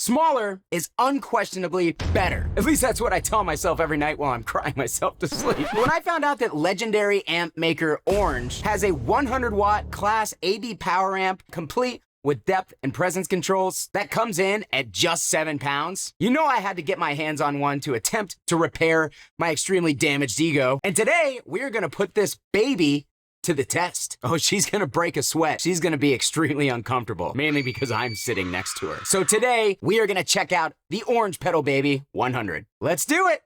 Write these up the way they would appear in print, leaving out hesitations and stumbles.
Smaller is unquestionably better. At least that's what I tell myself every night while I'm crying myself to sleep. When I found out that legendary amp maker Orange has a 100 watt class AB power amp complete with depth and presence controls that comes in at just 7 pounds, you know I had to get my hands on one to attempt to repair my extremely damaged ego. And today we're gonna put this baby to the test. Oh, she's gonna break a sweat. She's gonna be extremely uncomfortable, mainly because I'm sitting next to her. So today, we are gonna check out the Orange Pedal Baby 100. Let's do it!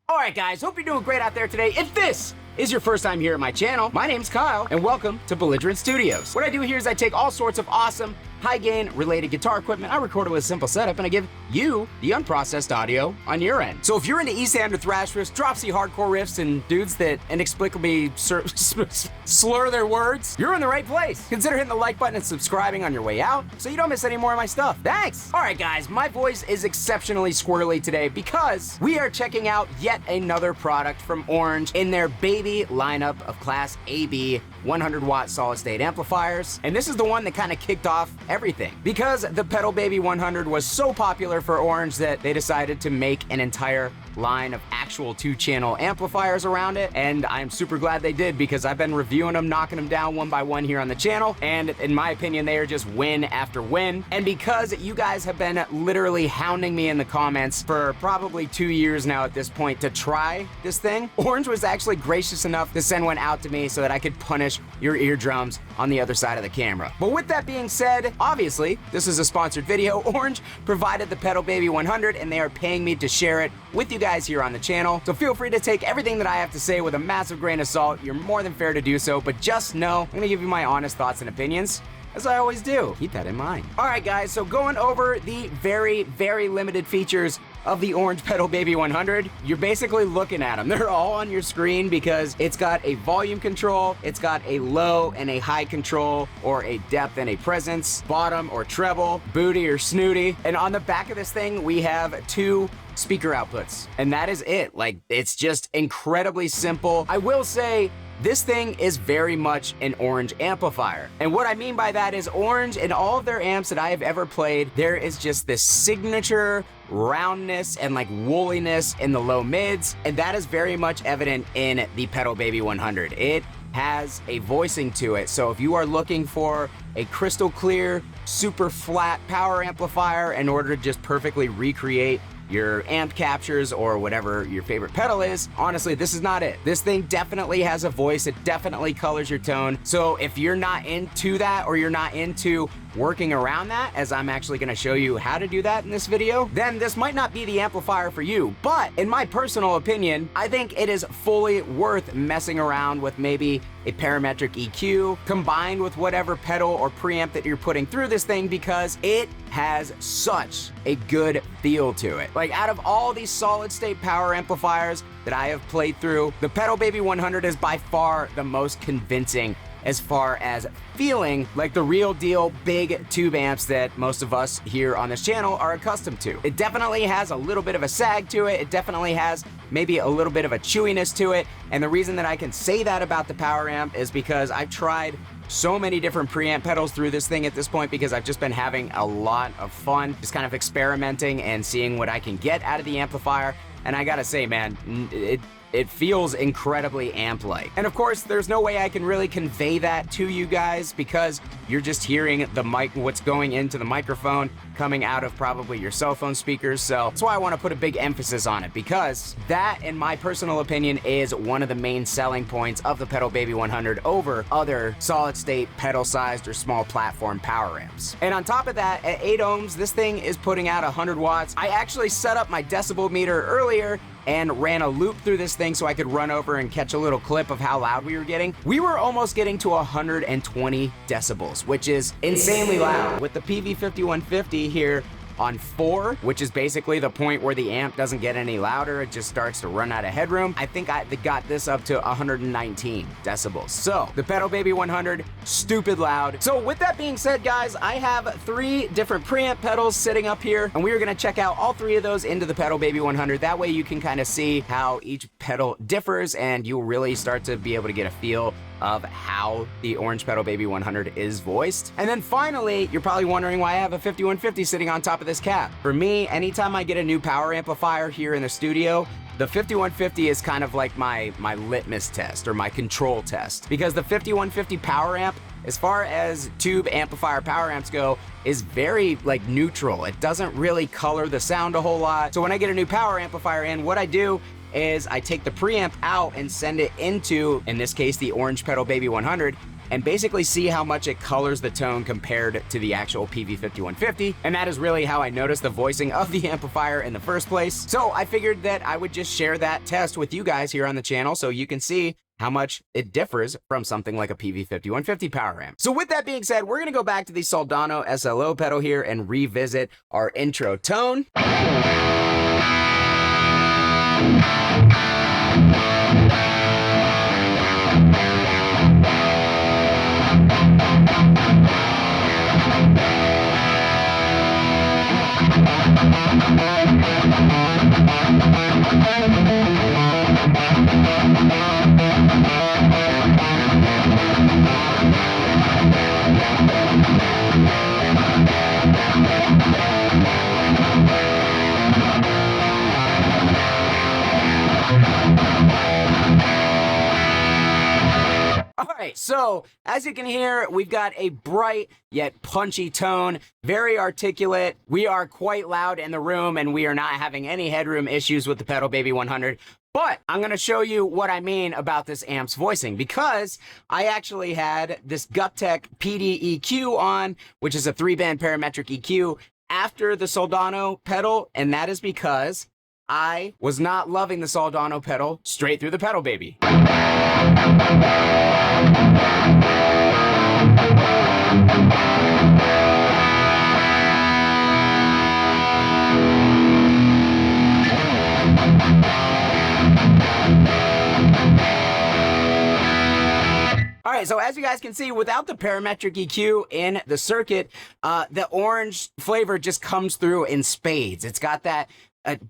Alright guys, hope you're doing great out there today. If this is your first time here at my channel, my name's Kyle, and welcome to Belligerent Studios. What I do here is I take all sorts of awesome, high-gain related guitar equipment, I record it with a simple setup, and I give you the unprocessed audio on your end. So if you're into East Hander thrash riffs, drop C hardcore riffs, and dudes that inexplicably slur their words, you're in the right place. Consider hitting the like button and subscribing on your way out so you don't miss any more of my stuff. Thanks! Alright guys, my voice is exceptionally squirrely today because we are checking out yet another product from Orange in their baby lineup of Class AB 100 watt solid state amplifiers. And this is the one that kind of kicked off everything because the Pedal Baby 100 was so popular for Orange that they decided to make an entire line of actual 2-channel amplifiers around it, and I'm super glad they did because I've been reviewing them, knocking them down one by one here on the channel, and in my opinion they are just win after win. And because you guys have been literally hounding me in the comments for probably 2 years now at this point to try this thing, Orange was actually gracious enough to send one out to me so that I could punish your eardrums on the other side of the camera. But with that being said, obviously this is a sponsored video. Orange provided the Pedal Baby 100 and they are paying me to share it with you guys here on the channel. So feel free to take everything that I have to say with a massive grain of salt. You're more than fair to do so, but just know I'm gonna give you my honest thoughts and opinions, as I always do. Keep that in mind. All right, guys, so going over the very, very limited features of the Orange Pedal Baby 100, you're basically looking at them. They're all on your screen because it's got a volume control, it's got a low and a high control, or a depth and a presence, bottom or treble, booty or snooty. And on the back of this thing, we have 2 speaker outputs, and that is it. Like, it's just incredibly simple. I will say, this thing is very much an Orange amplifier. And what I mean by that is Orange, in all of their amps that I have ever played, there is just this signature roundness and like woolliness in the low mids, and that is very much evident in the Pedal Baby 100. It has a voicing to it. So if you are looking for a crystal clear, super flat power amplifier in order to just perfectly recreate your amp captures or whatever your favorite pedal is, honestly, this is not it. This thing definitely has a voice. It definitely colors your tone. So if you're not into that, or you're not into working around that, as I'm actually gonna show you how to do that in this video, then this might not be the amplifier for you. But in my personal opinion, I think it is fully worth messing around with maybe a parametric EQ combined with whatever pedal or preamp that you're putting through this thing, because it has such a good feel to it. Like, out of all these solid state power amplifiers that I have played through, the Pedal Baby 100 is by far the most convincing as far as feeling like the real deal big tube amps that most of us here on this channel are accustomed to. It definitely has a little bit of a sag to it. It definitely has maybe a little bit of a chewiness to it. And the reason that I can say that about the power amp is because I've tried so many different preamp pedals through this thing at this point, because I've just been having a lot of fun just kind of experimenting and seeing what I can get out of the amplifier. And I gotta say, man, it feels incredibly amp-like. And of course, there's no way I can really convey that to you guys because you're just hearing the mic, what's going into the microphone coming out of probably your cell phone speakers. So that's why I want to put a big emphasis on it, because that, in my personal opinion, is one of the main selling points of the Pedal Baby 100 over other solid-state pedal-sized or small platform power amps. And on top of that, at 8 ohms, this thing is putting out 100 watts. I actually set up my decibel meter earlier and ran a loop through this thing so I could run over and catch a little clip of how loud we were getting. We were almost getting to 120 decibels, which is insanely loud. With the PV5150 here on 4, which is basically the point where the amp doesn't get any louder, it just starts to run out of headroom. I think I got this up to 119 decibels. So the Pedal Baby 100, stupid loud. So with that being said, guys, I have 3 different preamp pedals sitting up here, and we are gonna check out all 3 of those into the Pedal Baby 100. That way you can kind of see how each pedal differs, and you'll really start to be able to get a feel of how the Orange Pedal Baby 100 is voiced. And then finally, you're probably wondering why I have a 5150 sitting on top of this cap. For me, anytime I get a new power amplifier here in the studio, the 5150 is kind of like my litmus test or my control test, because the 5150 power amp, as far as tube amplifier power amps go, is very like neutral. It doesn't really color the sound a whole lot. So when I get a new power amplifier in, what I do is I take the preamp out and send it into, in this case, the Orange Pedal Baby 100, and basically see how much it colors the tone compared to the actual PV5150. And that is really how I noticed the voicing of the amplifier in the first place. So I figured that I would just share that test with you guys here on the channel so you can see how much it differs from something like a PV5150 power amp. So with that being said, we're gonna go back to the Soldano SLO pedal here and revisit our intro tone. Alright, so as you can hear, we've got a bright yet punchy tone, very articulate. We are quite loud in the room, and we are not having any headroom issues with the Pedal Baby 100. But I'm going to show you what I mean about this amp's voicing, because I actually had this Guttech PD EQ on, which is a 3-band parametric EQ, after the Soldano pedal, and that is because I was not loving the Soldano pedal straight through the Pedal Baby. Alright, so as you guys can see, without the parametric EQ in the circuit, the orange flavor just comes through in spades. It's got that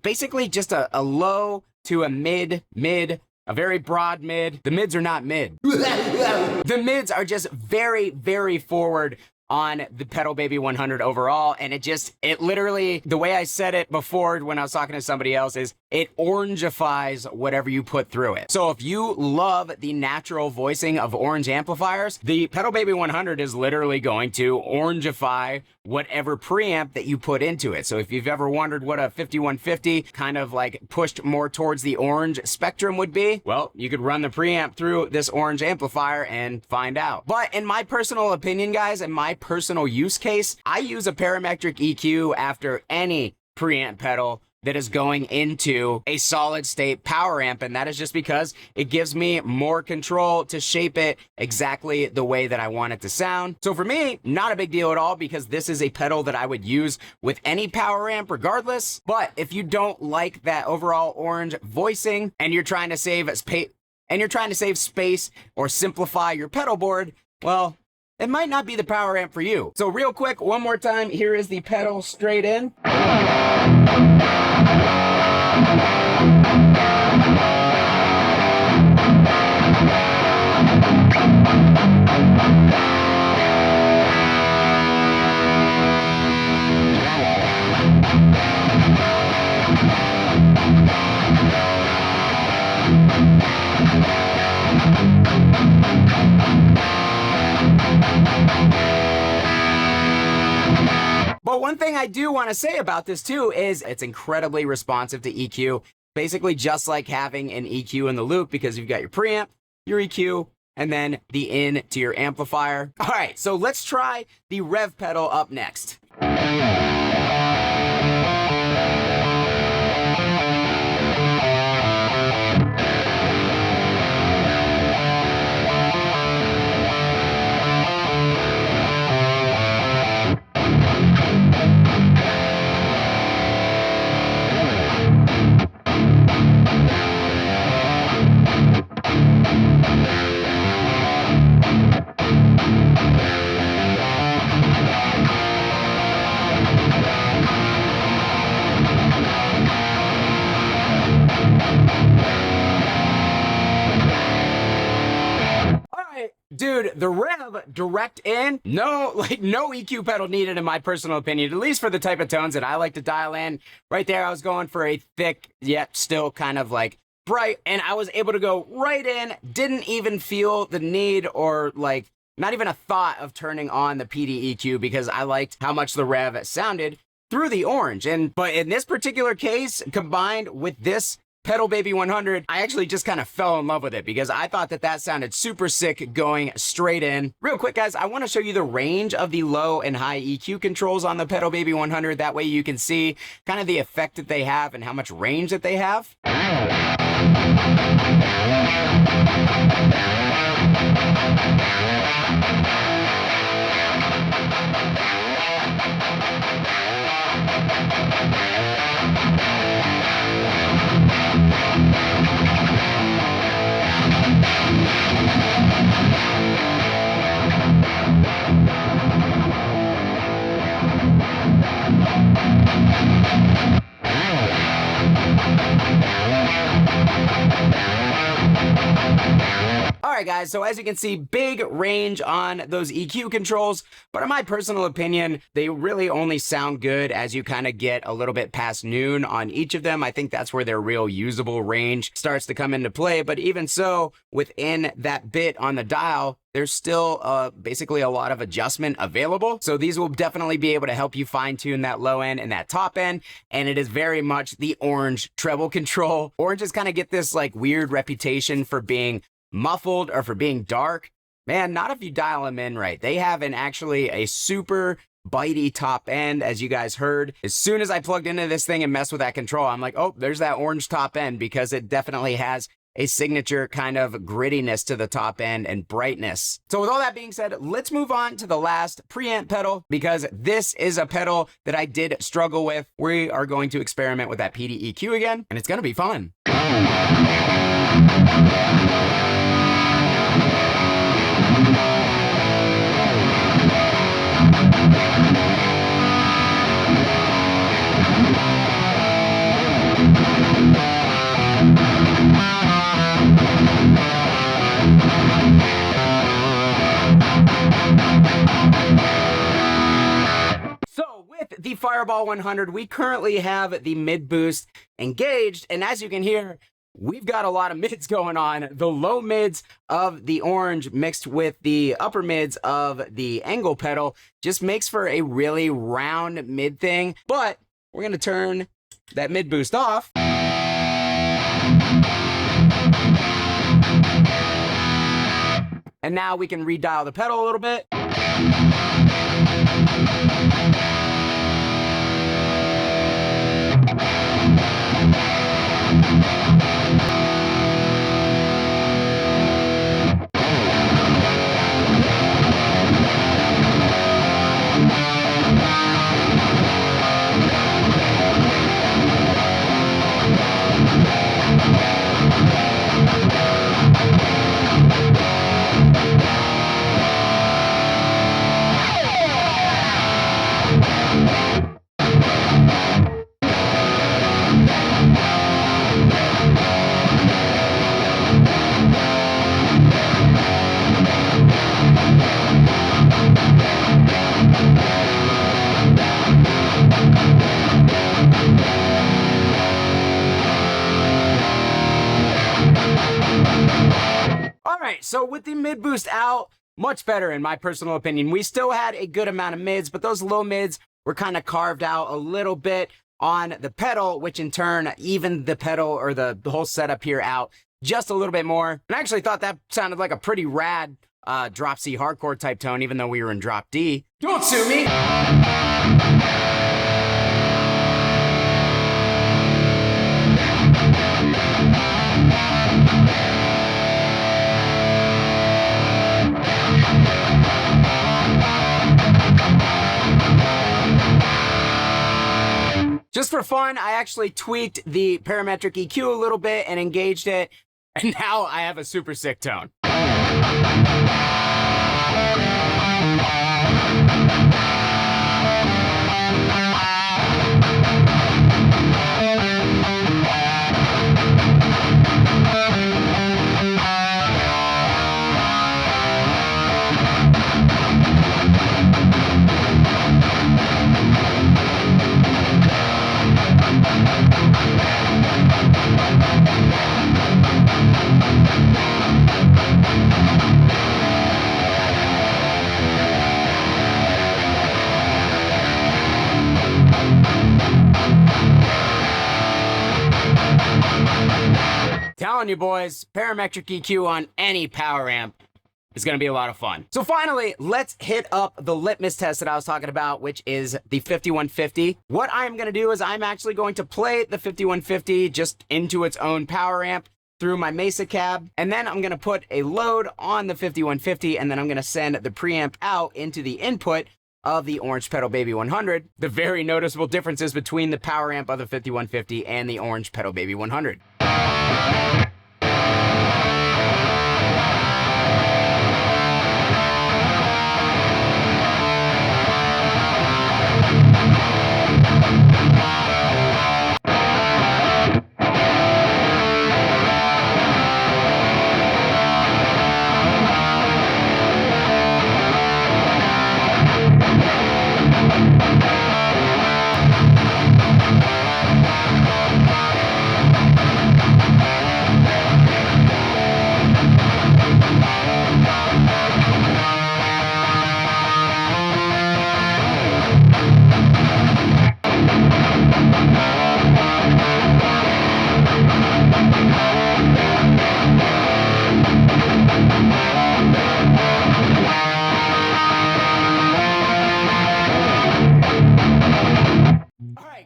basically just a low to a mid, a very broad mid. The mids are not mid. The mids are just very, very forward on the Pedal Baby 100 overall, and it literally, the way I said it before when I was talking to somebody else, is it orangifies whatever you put through it. So if you love the natural voicing of orange amplifiers, the Pedal Baby 100 is literally going to orangify whatever preamp that you put into it. So if you've ever wondered what a 5150 kind of like pushed more towards the orange spectrum would be, well, you could run the preamp through this orange amplifier and find out. But in my personal opinion, guys, in my personal use case, I use a parametric EQ after any preamp pedal that is going into a solid state power amp, and that is just because it gives me more control to shape it exactly the way that I want it to sound. So for me, not a big deal at all, because this is a pedal that I would use with any power amp regardless. But if you don't like that overall orange voicing and you're trying to save space or simplify your pedal board, well, it might not be the power amp for you. So real quick, one more time, here is the pedal straight in. But one thing I do want to say about this too is it's incredibly responsive to EQ. Basically just like having an EQ in the loop, because you've got your preamp, your EQ, and then the in to your amplifier. All right, so let's try the Revv pedal up next. Dude, the Revv direct in, no EQ pedal needed in my personal opinion, at least for the type of tones that I like to dial in. Right there, I was going for a thick, yet still kind of like bright, and I was able to go right in, didn't even feel the need or like not even a thought of turning on the PD EQ because I liked how much the Revv sounded through the orange. But in this particular case, combined with this Pedal Baby 100, I actually just kind of fell in love with it because I thought that sounded super sick going straight in. Real quick, guys, I want to show you the range of the low and high EQ controls on the Pedal Baby 100. That way you can see kind of the effect that they have and how much range that they have. Alright guys, so as you can see, big range on those EQ controls, but in my personal opinion, they really only sound good as you kind of get a little bit past noon on each of them. I think that's where their real usable range starts to come into play, but even so, within that bit on the dial, there's still basically a lot of adjustment available. So these will definitely be able to help you fine tune that low end and that top end. And it is very much the orange treble control. Oranges kind of get this like weird reputation for being muffled or for being dark. Man, not if you dial them in right. They have actually a super bitey top end, as you guys heard. As soon as I plugged into this thing and messed with that control, I'm like, oh, there's that orange top end, because it definitely has a signature kind of grittiness to the top end and brightness. So with all that being said, let's move on to the last preamp pedal, because this is a pedal that I did struggle with. We are going to experiment with that PD EQ again, and it's gonna be fun. The Fireball 100, we currently have the mid boost engaged, and as you can hear, we've got a lot of mids going on. The low mids of the orange mixed with the upper mids of the Engl pedal just makes for a really round mid thing, but we're gonna turn that mid boost off. And now we can redial the pedal a little bit. So with the mid boost out, much better in my personal opinion. We still had a good amount of mids, but those low mids were kind of carved out a little bit on the pedal, which in turn evened the pedal or the whole setup here out just a little bit more. And I actually thought that sounded like a pretty rad drop C hardcore type tone, even though we were in drop D. Don't sue me! Just for fun, I actually tweaked the parametric EQ a little bit and engaged it, and now I have a super sick tone. Telling you boys, parametric EQ on any power amp is going to be a lot of fun. So finally, let's hit up the litmus test that I was talking about, which is the 5150. What I'm going to do is I'm actually going to play the 5150 just into its own power amp through my Mesa cab, and then I'm going to put a load on the 5150, and then I'm going to send the preamp out into the input of the Orange Pedal Baby 100. The very noticeable differences between the power amp of the 5150 and the Orange Pedal Baby 100.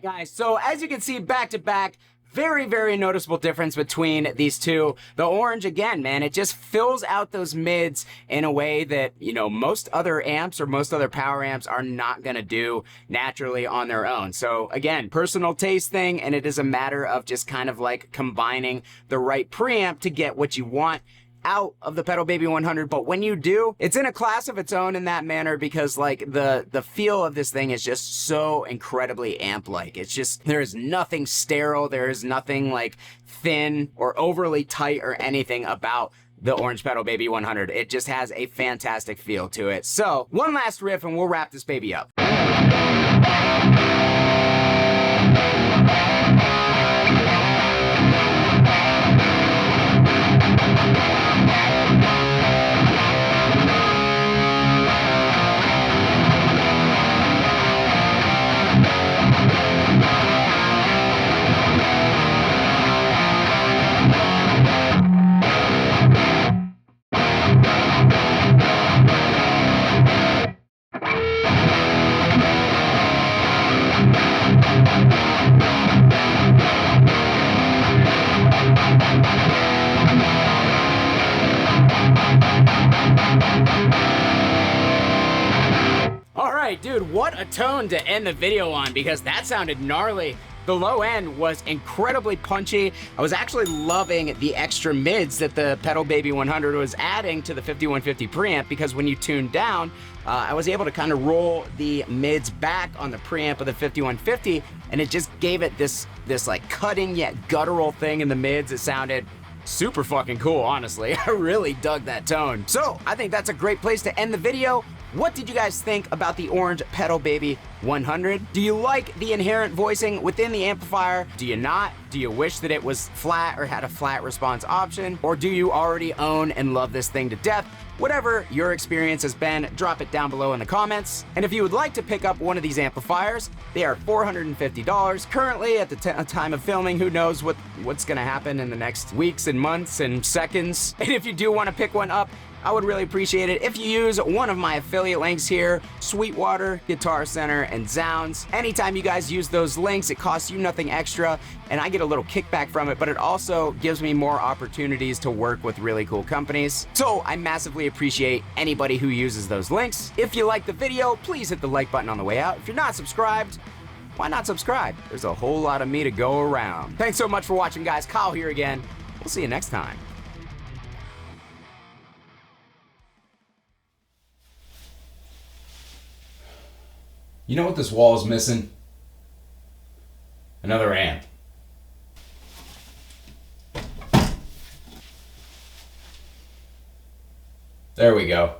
Guys, so as you can see back to back, very, very noticeable difference between these two. The Orange, again, man, it just fills out those mids in a way that, you know, most other amps or most other power amps are not going to do naturally on their own. So again, personal taste thing, and it is a matter of just kind of like combining the right preamp to get what you want out of the Pedal Baby 100. But when you do, it's in a class of its own in that manner, because like the feel of this thing is just so incredibly amp-like. It's just, there is nothing sterile, there is nothing like thin or overly tight or anything about the Orange Pedal Baby 100. It just has a fantastic feel to it. So one last riff and we'll wrap this baby up. Alright, dude, what a tone to end the video on, because that sounded gnarly. The low end was incredibly punchy. I was actually loving the extra mids that the Pedal Baby 100 was adding to the 5150 preamp, because when you tune down, I was able to kind of roll the mids back on the preamp of the 5150, and it just gave it this like cutting yet guttural thing in the mids. It sounded super fucking cool, honestly. I really dug that tone. So I think that's a great place to end the video. What did you guys think about the orange Pedal Baby 100? Do you like the inherent voicing within the amplifier? Do you not? Do you wish that it was flat or had a flat response option? Or do you already own and love this thing to death? Whatever your experience has been, drop it down below in the comments. And if you would like to pick up one of these amplifiers, they are $450. Currently, at the time of filming, who knows what's gonna happen in the next weeks and months and seconds. And if you do want to pick one up, I would really appreciate it if you use one of my affiliate links here, Sweetwater, Guitar Center, and Zounds. Anytime you guys use those links, it costs you nothing extra, and I get a little kickback from it, but it also gives me more opportunities to work with really cool companies. So I massively appreciate anybody who uses those links. If you like the video, please hit the like button on the way out. If you're not subscribed, why not subscribe? There's a whole lot of me to go around. Thanks so much for watching, guys. Kyle here again. We'll see you next time. You know what this wall is missing? Another amp. There we go.